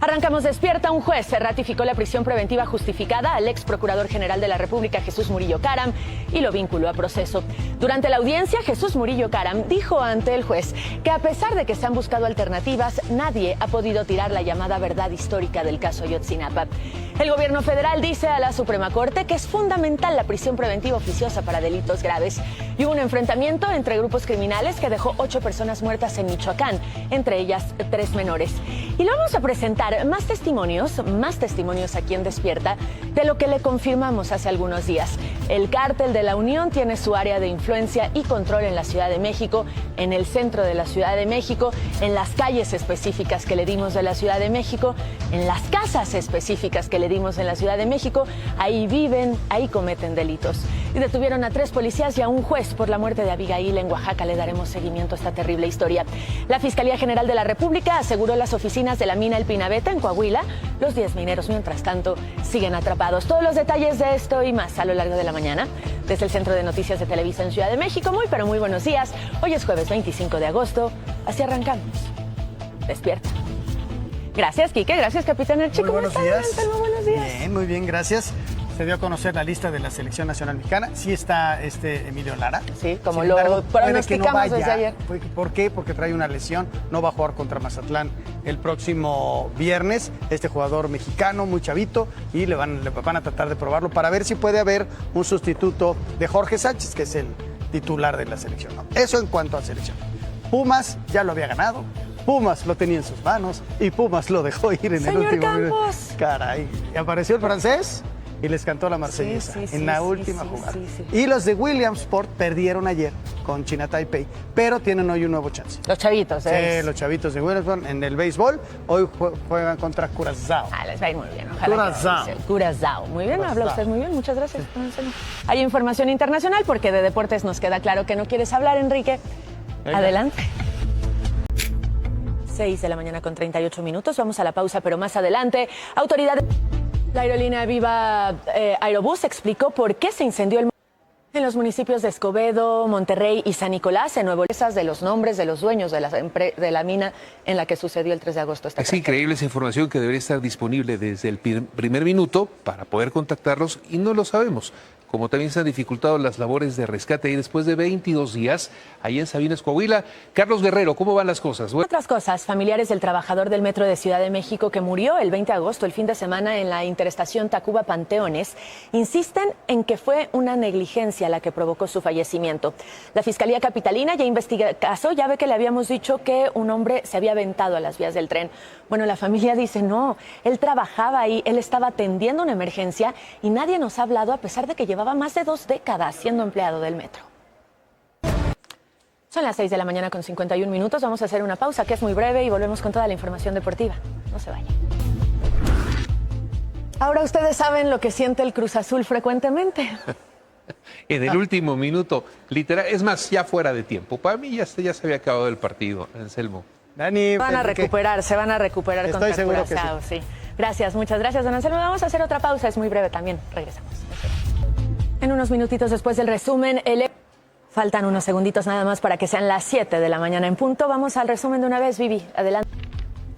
Arrancamos despierta. Un juez se ratificó la prisión preventiva justificada al ex procurador general de la República, Jesús Murillo Caram, y lo vinculó a proceso. Durante la audiencia, Jesús Murillo Caram dijo ante el juez que a pesar de que se han buscado alternativas, nadie ha podido tirar la llamada verdad histórica del caso Ayotzinapa. El gobierno federal dice a la Suprema Corte que es fundamental la prisión preventiva oficiosa para delitos graves. Y hubo un enfrentamiento entre grupos criminales que dejó 8 personas muertas en Michoacán, entre ellas 3 menores. Y le vamos a presentar más testimonios aquí en Despierta de lo que le confirmamos hace algunos días. El Cártel de la Unión tiene su área de influencia y control en la Ciudad de México, en el centro de la Ciudad de México, en las calles específicas que le dimos de la Ciudad de México, en las casas específicas que le dimos en la Ciudad de México. Ahí viven, ahí cometen delitos. Y detuvieron a 3 policías y a un juez por la muerte de Abigail en Oaxaca. Le daremos seguimiento a esta terrible historia. La Fiscalía General de la República aseguró las oficinas de la mina El Pinabete en Coahuila. Los 10 mineros, mientras tanto, siguen atrapados. Todos los detalles de esto y más a lo largo de la mañana. Desde el Centro de Noticias de Televisa en Ciudad de México. Muy, pero muy buenos días. Hoy es jueves 25 de agosto. Así arrancamos. Despierta. Gracias, Quique. Gracias, Capitán Archi. Muy buenos días. Buenos días. Bien, muy bien, gracias. Se dio a conocer la lista de la Selección Nacional Mexicana. Sí está Emilio Lara. Sí, como Sin lo embargo, pronosticamos no vaya. desde ayer. ¿Por qué? Porque trae una lesión. No va a jugar contra Mazatlán el próximo viernes. Este jugador mexicano, muy chavito, y le van a tratar de probarlo para ver si puede haber un sustituto de Jorge Sánchez, que es el titular de la selección, ¿no? Eso en cuanto a selección. Pumas ya lo había ganado. Pumas lo tenía en sus manos y Pumas lo dejó ir en el último Campos. Caray. Y apareció el francés y les cantó la marsellesa en la última jugada. Sí. Y los de Williamsport perdieron ayer con China Taipei, pero tienen hoy un nuevo chance. Los chavitos, ¿eh? Sí, los chavitos de Williamsport en el béisbol. Hoy juegan contra Curazao. Les va a ir muy bien. Ojalá. Curazao. Muy bien, habla usted muy bien. Muchas gracias. Sí. Hay información internacional porque de deportes nos queda claro que no quieres hablar, Enrique. Venga. Adelante. 6 de la mañana con 38 minutos. Vamos a la pausa, pero más adelante. Autoridades. La aerolínea Viva Aerobús explicó por qué se incendió en los municipios de Escobedo, Monterrey y San Nicolás, en Nuevo León, de los nombres de los dueños de la mina en la que sucedió el 3 de agosto. Es increíble esa información que debería estar disponible desde el primer minuto para poder contactarlos y no lo sabemos. Como también se han dificultado las labores de rescate y después de 22 días, ahí en Sabinas, Coahuila. Carlos Guerrero, ¿cómo van las cosas? Otras cosas, familiares del trabajador del Metro de Ciudad de México que murió el 20 de agosto, el fin de semana, en la interestación Tacuba-Panteones, insisten en que fue una negligencia la que provocó su fallecimiento. La Fiscalía Capitalina ya investiga el caso, ya ve que le habíamos dicho que un hombre se había aventado a las vías del tren. Bueno, la familia dice no, él trabajaba ahí, él estaba atendiendo una emergencia y nadie nos ha hablado a pesar de que llevaba más de 2 décadas siendo empleado del metro. Son las 6 de la mañana con 51 minutos. Vamos a hacer una pausa que es muy breve y volvemos con toda la información deportiva. No se vayan. Ahora ustedes saben lo que siente el Cruz Azul frecuentemente. En el último minuto, literal, es más, ya fuera de tiempo. Para mí ya se había acabado el partido, Anselmo. Dani, se van a recuperar Estoy seguro que sí. Gracias, muchas gracias, don Anselmo. Vamos a hacer otra pausa, es muy breve también. Regresamos. En unos minutitos después del resumen, faltan unos segunditos nada más para que sean las 7 de la mañana en punto. Vamos al resumen de una vez, Vivi. Adelante.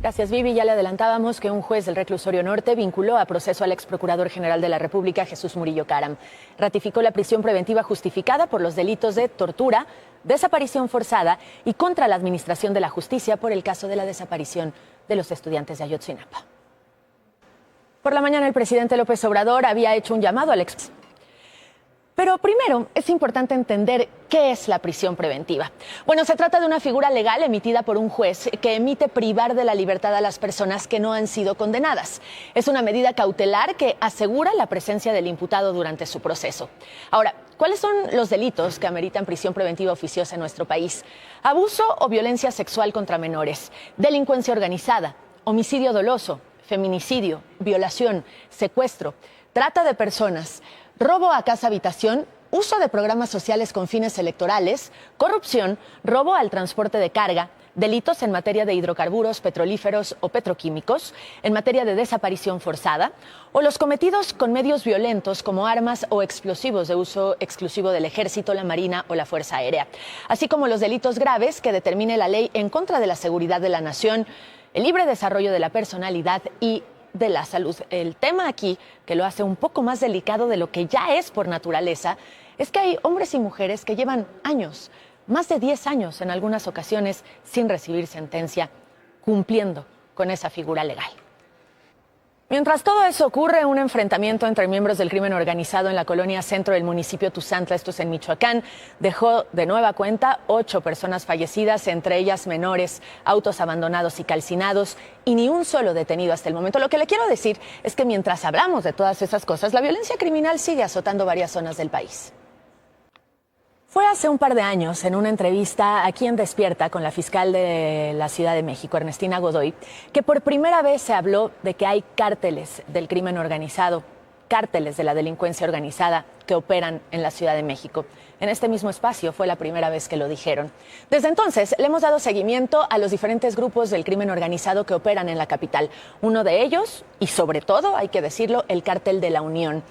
Gracias, Vivi. Ya le adelantábamos que un juez del Reclusorio Norte vinculó a proceso al ex procurador general de la República, Jesús Murillo Caram. Ratificó la prisión preventiva justificada por los delitos de tortura, desaparición forzada y contra la administración de la justicia por el caso de la desaparición de los estudiantes de Ayotzinapa. Por la mañana, el presidente López Obrador había hecho un llamado al ex. Pero primero es importante entender qué es la prisión preventiva. Bueno, se trata de una figura legal emitida por un juez que emite privar de la libertad a las personas que no han sido condenadas. Es una medida cautelar que asegura la presencia del imputado durante su proceso. Ahora, ¿cuáles son los delitos que ameritan prisión preventiva oficiosa en nuestro país? Abuso o violencia sexual contra menores, delincuencia organizada, homicidio doloso, feminicidio, violación, secuestro, trata de personas, robo a casa-habitación, uso de programas sociales con fines electorales, corrupción, robo al transporte de carga, delitos en materia de hidrocarburos, petrolíferos o petroquímicos, en materia de desaparición forzada, o los cometidos con medios violentos como armas o explosivos de uso exclusivo del Ejército, la Marina o la Fuerza Aérea, así como los delitos graves que determine la ley en contra de la seguridad de la nación, el libre desarrollo de la personalidad y de la salud. El tema aquí, que lo hace un poco más delicado de lo que ya es por naturaleza, es que hay hombres y mujeres que llevan años, más de 10 años en algunas ocasiones, sin recibir sentencia, cumpliendo con esa figura legal. Mientras todo eso ocurre, un enfrentamiento entre miembros del crimen organizado en la colonia centro del municipio Tuzantla, esto es en Michoacán, dejó de nueva cuenta 8 personas fallecidas, entre ellas menores, autos abandonados y calcinados, y ni un solo detenido hasta el momento. Lo que le quiero decir es que mientras hablamos de todas esas cosas, la violencia criminal sigue azotando varias zonas del país. Fue hace un par de años, en una entrevista aquí en Despierta con la fiscal de la Ciudad de México, Ernestina Godoy, que por primera vez se habló de que hay cárteles del crimen organizado, cárteles de la delincuencia organizada que operan en la Ciudad de México. En este mismo espacio fue la primera vez que lo dijeron. Desde entonces le hemos dado seguimiento a los diferentes grupos del crimen organizado que operan en la capital. Uno de ellos, y sobre todo, hay que decirlo, el Cártel de la Unión,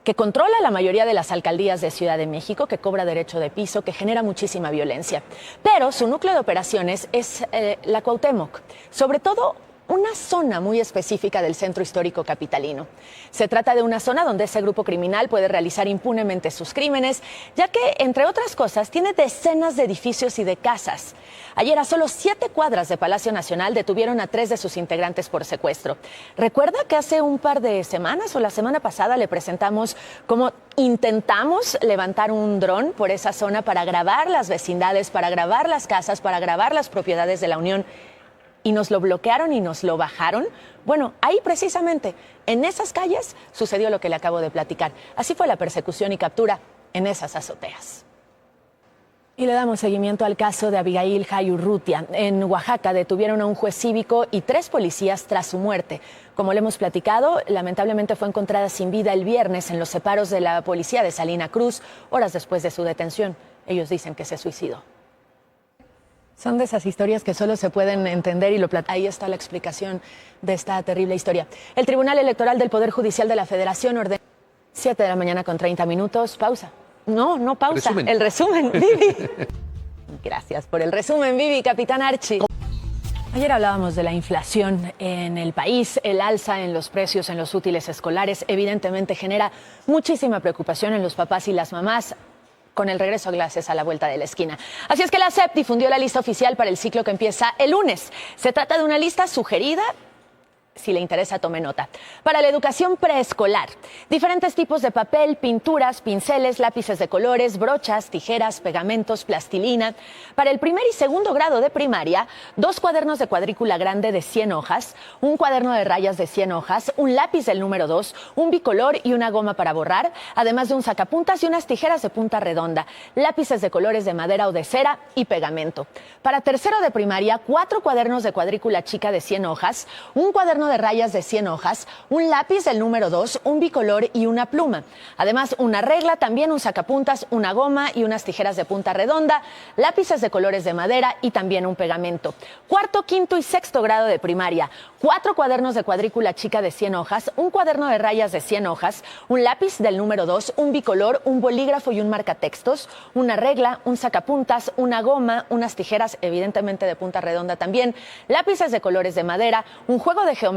que controla la mayoría de las alcaldías de Ciudad de México, que cobra derecho de piso, que genera muchísima violencia. Pero su núcleo de operaciones es la Cuauhtémoc, sobre todo una zona muy específica del centro histórico capitalino. Se trata de una zona donde ese grupo criminal puede realizar impunemente sus crímenes, ya que, entre otras cosas, tiene decenas de edificios y de casas. Ayer, a solo 7 cuadras de Palacio Nacional, detuvieron a 3 de sus integrantes por secuestro. ¿Recuerda que hace un par de semanas o la semana pasada le presentamos cómo intentamos levantar un dron por esa zona para grabar las vecindades, para grabar las casas, para grabar las propiedades de la Unión? Y nos lo bloquearon y nos lo bajaron. Bueno, ahí precisamente, en esas calles, sucedió lo que le acabo de platicar. Así fue la persecución y captura en esas azoteas. Y le damos seguimiento al caso de Abigail Jayurrutia. En Oaxaca detuvieron a un juez cívico y 3 policías tras su muerte. Como le hemos platicado, lamentablemente fue encontrada sin vida el viernes en los separos de la policía de Salina Cruz, horas después de su detención. Ellos dicen que se suicidó. Son de esas historias que solo se pueden entender y ahí está la explicación de esta terrible historia. El Tribunal Electoral del Poder Judicial de la Federación ordenó 7 de la mañana con 30 minutos. Pausa. No pausa. Resumen. El resumen, Vivi. Gracias por el resumen, Vivi, Capitán Archie. Ayer hablábamos de la inflación en el país, el alza en los precios en los útiles escolares evidentemente genera muchísima preocupación en los papás y las mamás con el regreso a clases a la vuelta de la esquina. Así es que la SEP difundió la lista oficial para el ciclo que empieza el lunes. Se trata de una lista sugerida. Si le interesa, tome nota. Para la educación preescolar, diferentes tipos de papel, pinturas, pinceles, lápices de colores, brochas, tijeras, pegamentos, plastilina. Para el primer y segundo grado de primaria, 2 cuadernos de cuadrícula grande de 100 hojas, un cuaderno de rayas de 100 hojas, un lápiz del número 2, un bicolor y una goma para borrar, además de un sacapuntas y unas tijeras de punta redonda, lápices de colores de madera o de cera y pegamento. Para tercero de primaria, 4 cuadernos de cuadrícula chica de 100 hojas, un cuaderno de rayas de 100 hojas, un lápiz del número 2, un bicolor y una pluma. Además, una regla, también un sacapuntas, una goma y unas tijeras de punta redonda, lápices de colores de madera y también un pegamento. Cuarto, quinto y sexto grado de primaria, 4 cuadernos de cuadrícula chica de 100 hojas, un cuaderno de rayas de 100 hojas, un lápiz del número 2, un bicolor, un bolígrafo y un marcatextos, una regla, un sacapuntas, una goma, unas tijeras evidentemente de punta redonda también, lápices de colores de madera, un juego de geometría,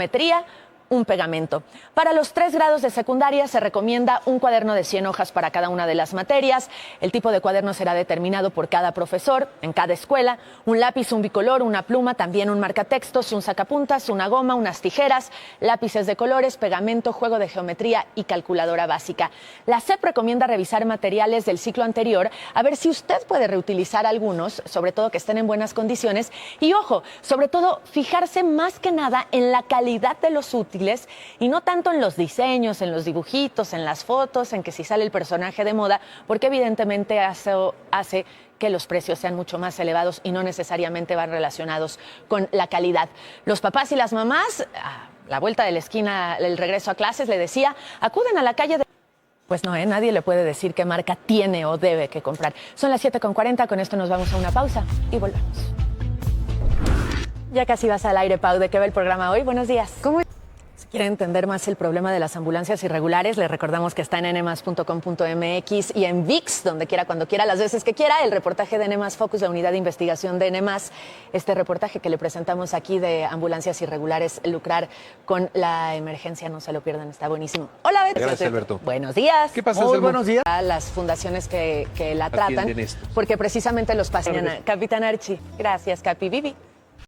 un pegamento. Para los 3 grados de secundaria se recomienda un cuaderno de 100 hojas para cada una de las materias. El tipo de cuaderno será determinado por cada profesor en cada escuela. Un lápiz, un bicolor, una pluma, también un marcatextos, un sacapuntas, una goma, unas tijeras, lápices de colores, pegamento, juego de geometría y calculadora básica. La SEP recomienda revisar materiales del ciclo anterior a ver si usted puede reutilizar algunos, sobre todo que estén en buenas condiciones. Y ojo, sobre todo fijarse más que nada en la calidad de los útiles y no tanto en los diseños, en los dibujitos, en las fotos, en que si sale el personaje de moda, porque evidentemente hace que los precios sean mucho más elevados y no necesariamente van relacionados con la calidad. Los papás y las mamás, a la vuelta de la esquina, el regreso a clases, le decía, acuden a la calle de... Pues no, nadie le puede decir qué marca tiene o debe que comprar. Son las 7:40, con esto nos vamos a una pausa y volvemos. Ya casi vas al aire, Pau. ¿De qué va el programa hoy? Buenos días. ¿Cómo? ¿Quiere entender más el problema de las ambulancias irregulares? Le recordamos que está en nmas.com.mx y en VIX, donde quiera, cuando quiera, las veces que quiera, el reportaje de NMAS Focus, la unidad de investigación de NMAS, este reportaje que le presentamos aquí de ambulancias irregulares, lucrar con la emergencia, no se lo pierdan, está buenísimo. Hola, Beto. Gracias, Alberto. Buenos días. ¿Qué pasa, Muy Selmo? buenos días. A las fundaciones que la tratan, Atienden esto. porque precisamente los pasan. Capitán Archie. Gracias, Capi. Vivi.